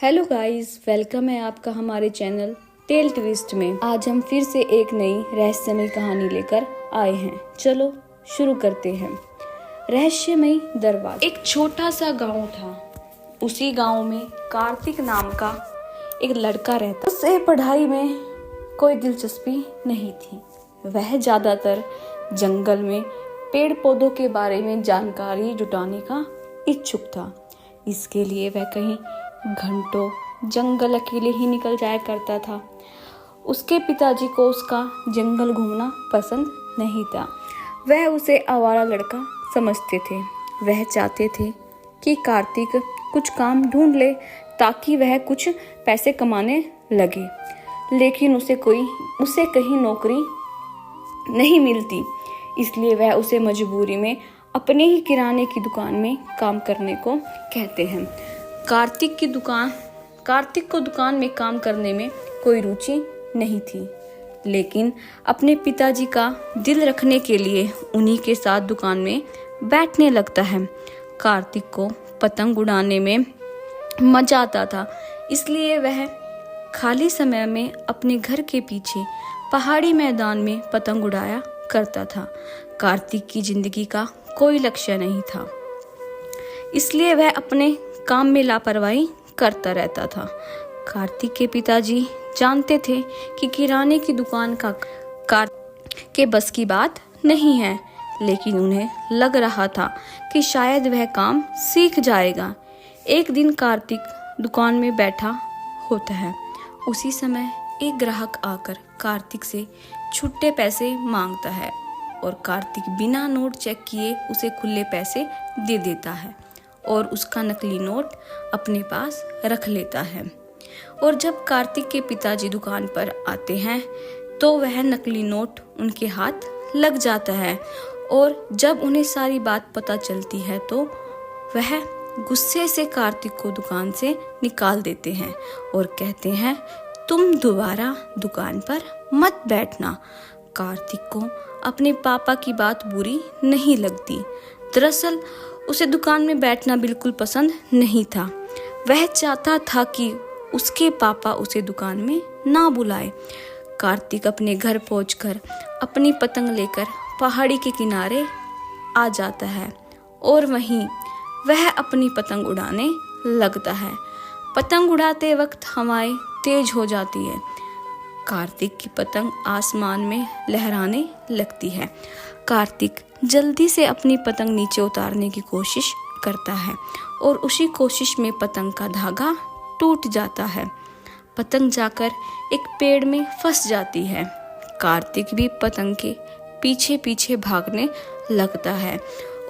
Hello guys, welcome है आपका हमारे चैनल टेल ट्विस्ट में। आज हम फिर से एक नई रहस्यमयी कहानी लेकर आए हैं। चलो शुरू करते हैं। रहस्यमयी दरवाजा। एक छोटा सा गांव था। उसी गांव में कार्तिक नाम का एक लड़का रहता। उसे पढ़ाई में कोई दिलचस्पी नहीं थी। वह ज्यादातर जंगल में पेड़ पौधों के बारे में जानकारी जुटाने का इच्छुक था। इसके लिए वह कहीं घंटों जंगल अकेले ही निकल जाया करता था। उसके पिताजी को उसका जंगल घूमना पसंद नहीं था। वह उसे आवारा लड़का समझते थे। वह चाहते थे कि कार्तिक कुछ काम ढूंढ ले ताकि वह कुछ पैसे कमाने लगे, लेकिन उसे कहीं नौकरी नहीं मिलती। इसलिए वह उसे मजबूरी में अपने ही किराने की दुकान में काम करने को कहते हैं। कार्तिक को दुकान में काम करने में कोई रुचि नहीं थी, लेकिन अपने पिताजी का दिल रखने के लिए उन्हीं के साथ दुकान में बैठने लगता है। कार्तिक को पतंग उड़ाने में मजा आता था, इसलिए वह खाली समय में अपने घर के पीछे पहाड़ी मैदान में पतंग उड़ाया करता था। कार्तिक की जिंदगी का कोई लक्ष्य नहीं था, इसलिए वह अपने काम में लापरवाही करता रहता था। कार्तिक के पिताजी जानते थे कि किराने की दुकान का कार्तिक के बस की बात नहीं है, लेकिन उन्हें लग रहा था कि शायद वह काम सीख जाएगा। एक दिन कार्तिक दुकान में बैठा होता है। उसी समय एक ग्राहक आकर कार्तिक से छुट्टे पैसे मांगता है और कार्तिक बिना नोट चेक किए उसे खुले पैसे दे देता है और उसका नकली नोट अपने पास रख लेता है। और जब कार्तिक के पिताजी दुकान पर आते हैं तो वह नकली नोट उनके हाथ लग जाता है और जब उन्हें सारी बात पता चलती है तो वह गुस्से से कार्तिक को दुकान से निकाल देते हैं और कहते हैं, तुम दोबारा दुकान पर मत बैठना। कार्तिक को अपने पापा की बात बुरी नहीं लगती। दरअसल उसे दुकान में बैठना बिल्कुल पसंद नहीं था। वह चाहता था कि उसके पापा उसे दुकान में ना बुलाए। कार्तिक अपने घर पहुंचकर अपनी पतंग लेकर पहाड़ी के किनारे आ जाता है और वहीं वह अपनी पतंग उड़ाने लगता है। पतंग उड़ाते वक्त हवाएं तेज हो जाती है। कार्तिक की पतंग आसमान में लहराने लगती है। कार्तिक जल्दी से अपनी पतंग नीचे उतारने की कोशिश करता है और उसी कोशिश में पतंग का धागा टूट जाता है। पतंग जाकर एक पेड़ में फंस जाती है। कार्तिक भी पतंग के पीछे पीछे भागने लगता है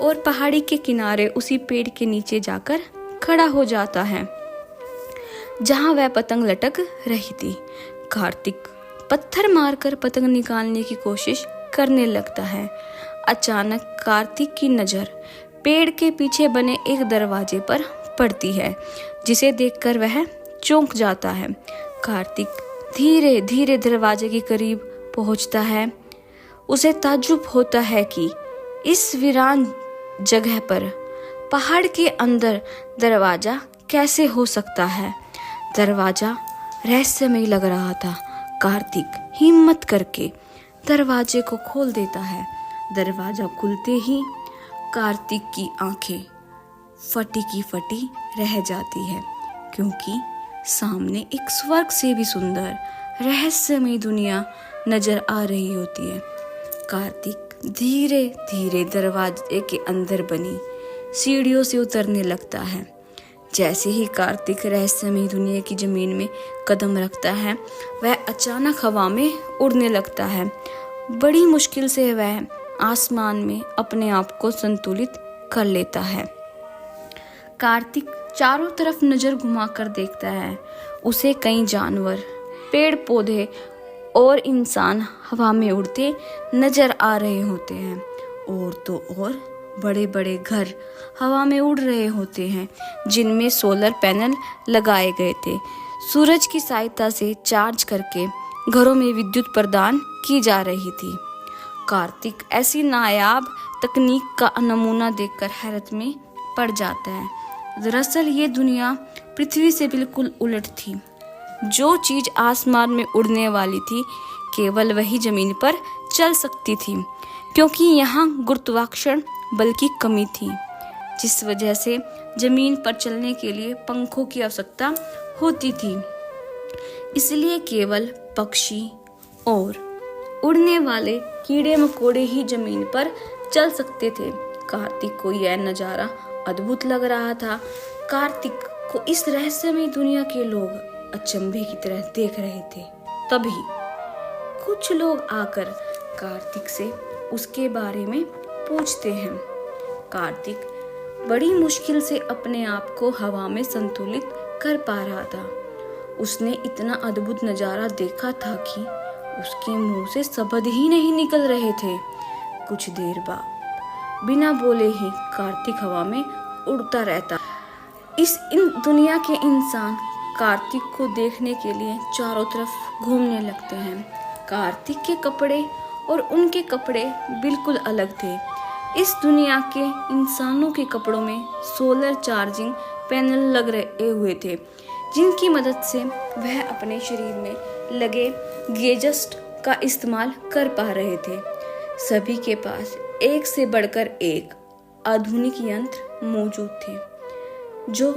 और पहाड़ी के किनारे उसी पेड़ के नीचे जाकर खड़ा हो जाता है जहां वह पतंग लटक रही थी। कार्तिक पत्थर मारकर पतंग निकालने की कोशिश करने लगता है। अचानक कार्तिक की नज़र पेड़ के पीछे बने एक दरवाजे पर पड़ती है, जिसे देखकर वह चौंक जाता है। कार्तिक धीरे धीरे दरवाजे के करीब पहुंचता है। उसे ताज्जुब होता है कि इस वीरान जगह पर पहाड़ के अंदर दरवाजा कैसे हो सकता है। दरवाजा रहस्यमय लग रहा था। कार्तिक हिम्मत करके दरवाजे को खोल देता है। दरवाजा खुलते ही कार्तिक की आंखें फटी की फटी रह जाती है, क्योंकि सामने एक स्वर्ग से भी सुंदर रहस्यमय दुनिया नजर आ रही होती है। कार्तिक धीरे धीरे दरवाजे के अंदर बनी सीढ़ियों से उतरने लगता है। जैसे ही कार्तिक रहस्यमय दुनिया की जमीन में कदम रखता है, वह अचानक हवा में उड़ने लगता है। बड़ी मुश्किल से वह आसमान में अपने आप को संतुलित कर लेता है। कार्तिक चारों तरफ नजर घुमाकर देखता है। उसे कई जानवर, पेड़ पौधे और इंसान हवा में उड़ते नजर आ रहे होते हैं। और तो और बड़े बड़े घर हवा में उड़ रहे होते हैं, जिनमें सोलर पैनल लगाए गए थे। सूरज की सहायता से चार्ज करके घरों में विद्युत प्रदान की जा रही थी। कार्तिक ऐसी नायाब तकनीक का नमूना देखकर हैरत में पड़ जाता है। दरअसल ये दुनिया पृथ्वी से बिल्कुल उलट थी। जो चीज आसमान में उड़ने वाली थी केवल वही जमीन पर चल सकती थी, क्योंकि यहाँ गुरुत्वाकर्षण बल की कमी थी, जिस वजह से जमीन पर चलने के लिए पंखों की आवश्यकता होती थी। इसलिए केवल पक्षी और उड़ने वाले कीड़े मकोड़े ही जमीन पर चल सकते थे। कार्तिक को यह नजारा अद्भुत लग रहा था। कार्तिक को इस रहस्यमय दुनिया के लोग अचंभे की तरह देख रहे थे। तभी कुछ लोग आकर कार्तिक से उसके बारे में पूछते हैं। कार्तिक बड़ी मुश्किल से अपने आप को हवा में संतुलित कर पा रहा था। उसने इतना अद्भुत नजारा देखा था कि उसके मुंह से शब्द ही नहीं निकल रहे थे। कुछ देर बाद बिना बोले ही कार्तिक हवा में उड़ता रहता। इन दुनिया के इंसान कार्तिक को देखने के लिए चारों तरफ घूमने लगते हैं। कार्तिक के कपड़े और उनके कपड़े बिल्कुल अलग थे। इस दुनिया के इंसानों के कपड़ों में सोलर चार्जिंग पैनल लग रहे हुए थे, जिनकी मदद से वह अपने शरीर में लगे गैजेट्स का इस्तेमाल कर पा रहे थे। सभी के पास एक से बढ़कर एक आधुनिक यंत्र मौजूद थे, जो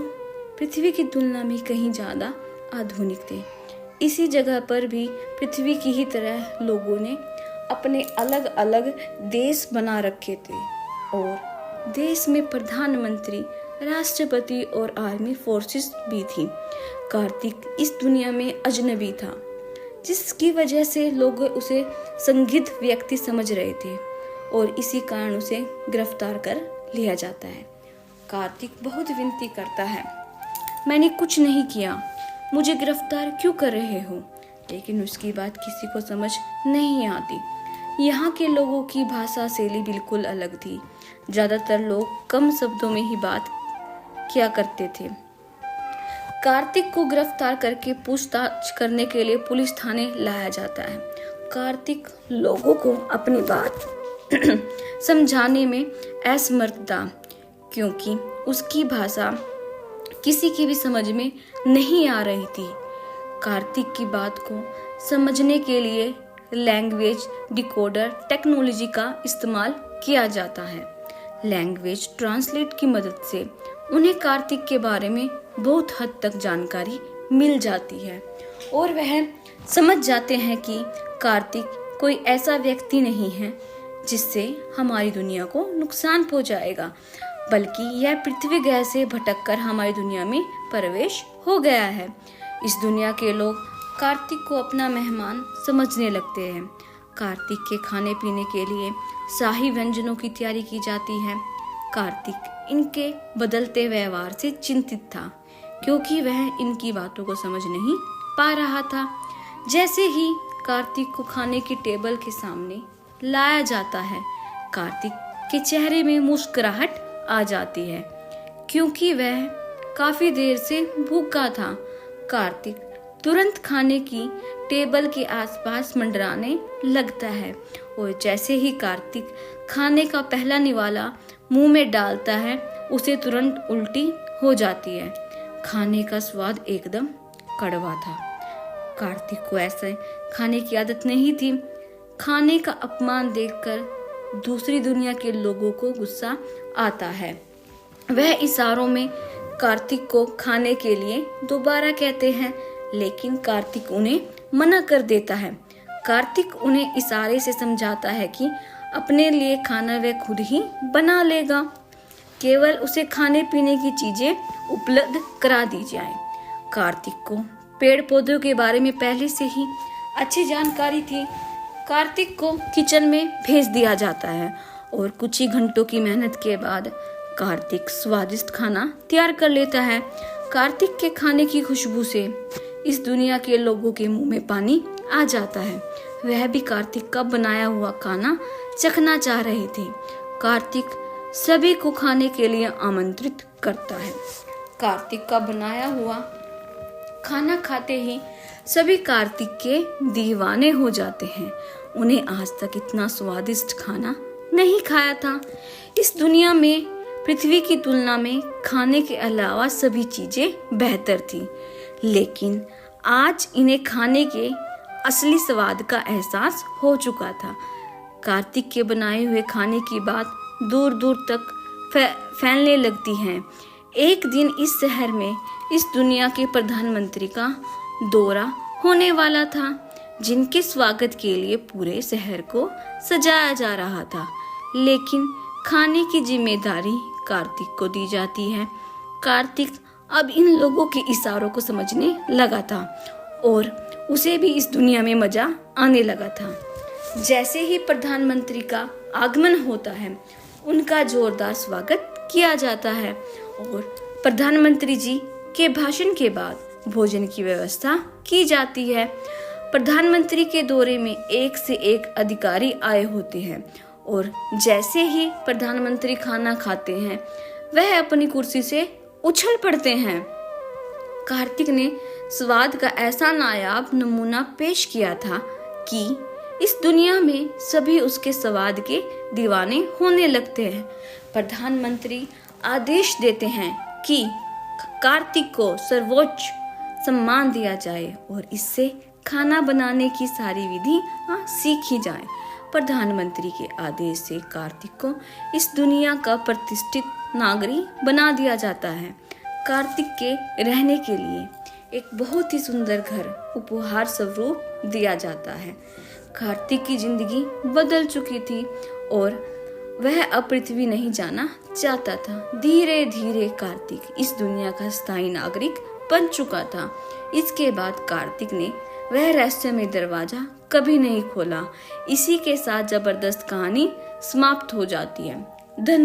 पृथ्वी की तुलना में कहीं ज़्यादा आधुनिक थे। इसी जगह पर भी पृथ्वी की ही तरह लोगों ने अपने अलग अलग देश बना रखे थे और देश में प्रधानमंत्री, राष्ट्रपति और आर्मी फोर्सेस भी थी। कार्तिक इस दुनिया में अजनबी था, जिसकी वजह से लोग उसे संदिग्ध व्यक्ति समझ रहे थे और इसी कारण उसे गिरफ्तार कर लिया जाता है। कार्तिक बहुत विनती करता है, मैंने कुछ नहीं किया, मुझे गिरफ्तार क्यों कर रहे हो? लेकिन उसकी बात किसी को समझ नहीं आती। यहाँ के लोगों की भाषा शैली बिल्कुल अलग थी। ज़्यादातर लोग कम शब्दों में ही बात किया करते थे। कार्तिक को गिरफ्तार करके पूछताछ करने के लिए पुलिस थाने लाया जाता है। कार्तिक लोगों को अपनी बात समझाने में असमर्थ था, क्योंकि उसकी भाषा किसी की भी समझ में नहीं आ रही थी। कार्तिक की बात को समझने के लिए लैंग्वेज डिकोडर टेक्नोलॉजी का इस्तेमाल किया जाता है। लैंग्वेज ट्रांसलेट की मदद से उन्हें कार्तिक के बारे में बहुत हद तक जानकारी मिल जाती है और वह समझ जाते हैं कि कार्तिक कोई ऐसा व्यक्ति नहीं है जिससे हमारी दुनिया को नुकसान पहुंचाएगा, बल्कि यह पृथ्वी ग्रह से भटककर हमारी दुनिया में प्रवेश हो गया है। इस दुनिया के लोग कार्तिक को अपना मेहमान समझने लगते हैं। कार्तिक के खाने पीने के लिए शाही व्यंजनों की तैयारी की जाती है। कार्तिक इनके बदलते व्यवहार से चिंतित था, क्योंकि वह इनकी बातों को समझ नहीं पा रहा था। जैसे ही कार्तिक को खाने की टेबल के सामने लाया जाता है, कार्तिक के चेहरे में मुस्कुराहट आ जाती है, क्योंकि वह काफी देर से भूखा था। कार्तिक तुरंत खाने की टेबल के आसपास मंडराने लगता है और जैसे ही कार्तिक खाने का पहला निवाला मुंह में डालता है, उसे तुरंत उल्टी हो जाती है। खाने का स्वाद एकदम कड़वा था। कार्तिक को ऐसे खाने की आदत नहीं थी। खाने का अपमान देखकर दूसरी दुनिया के लोगों को गुस्सा आता है। वह इशारों में कार्तिक को खाने के लिए दोबारा कहते हैं, लेकिन कार्तिक उन्हें मना कर देता है। कार्तिक उन्हें इशारे से समझाता है कि अपने लिए खाना वह खुद ही बना लेगा, केवल उसे खाने पीने की चीजें उपलब्ध करा दी जाए। कार्तिक को पेड़ पौधों के बारे में पहले से ही अच्छी जानकारी थी। कार्तिक को किचन में भेज दिया जाता है और कुछ ही घंटों की मेहनत के बाद कार्तिक स्वादिष्ट खाना तैयार कर लेता है। कार्तिक के खाने की खुशबू से इस दुनिया के लोगों के मुंह में पानी आ जाता है। वह भी कार्तिक का बनाया हुआ खाना चखना चाह रहे थे। कार्तिक सभी को खाने के लिए आमंत्रित करता है। कार्तिक का बनाया हुआ खाना खाते ही सभी कार्तिक के दीवाने हो जाते हैं। उन्हें आज तक इतना स्वादिष्ट खाना नहीं खाया था। इस दुनिया में पृथ्वी की तुलना में खाने के अलावा सभी चीजें बेहतर थी, लेकिन आज इन्हें खाने के असली स्वाद का एहसास हो चुका था। कार्तिक के बनाए हुए खाने की बात दूर दूर तक फैलने लगती है। एक दिन इस शहर में इस दुनिया के प्रधानमंत्री का दौरा होने वाला था, जिनके स्वागत के लिए पूरे शहर को सजाया जा रहा था। लेकिन खाने की जिम्मेदारी कार्तिक को दी जाती है। कार्तिक अब इन लोगों के इशारों को समझने लगा था और उसे भी इस दुनिया में मजा आने लगा था। जैसे ही प्रधानमंत्री का आगमन होता है, उनका जोरदार स्वागत किया जाता है और प्रधानमंत्री जी के भाषण के बाद भोजन की व्यवस्था की जाती है। प्रधानमंत्री के दौरे में एक से एक अधिकारी आए होते हैं और जैसे ही प्रधानमंत्री खाना खाते हैं, वह अपनी कुर्सी से उछल पड़ते हैं। कार्तिक ने स्वाद का ऐसा नायाब नमूना पेश किया था कि इस दुनिया में सभी उसके स्वाद के दीवाने होने लगते हैं। प्रधानमंत्री आदेश देते हैं कि कार्तिक को सर्वोच्च सम्मान दिया जाए और इससे खाना बनाने की सारी विधि सीखी जाए। प्रधानमंत्री के आदेश से कार्तिक को इस दुनिया का प्रतिष्ठित नागरिक बना दिया जाता है। कार्तिक के रहने के लिए एक बहुत ही सुंदर घर उपहार स्वरूप दिया जाता है। कार्तिक की जिंदगी बदल चुकी थी और वह अब पृथ्वी नहीं जाना चाहता था। धीरे धीरे कार्तिक इस दुनिया का स्थायी नागरिक बन चुका था। इसके बाद कार्तिक ने वह रहस्यमय दरवाजा कभी नहीं खोला। इसी के साथ जबरदस्त कहानी समाप्त हो जाती है। धन्यवाद।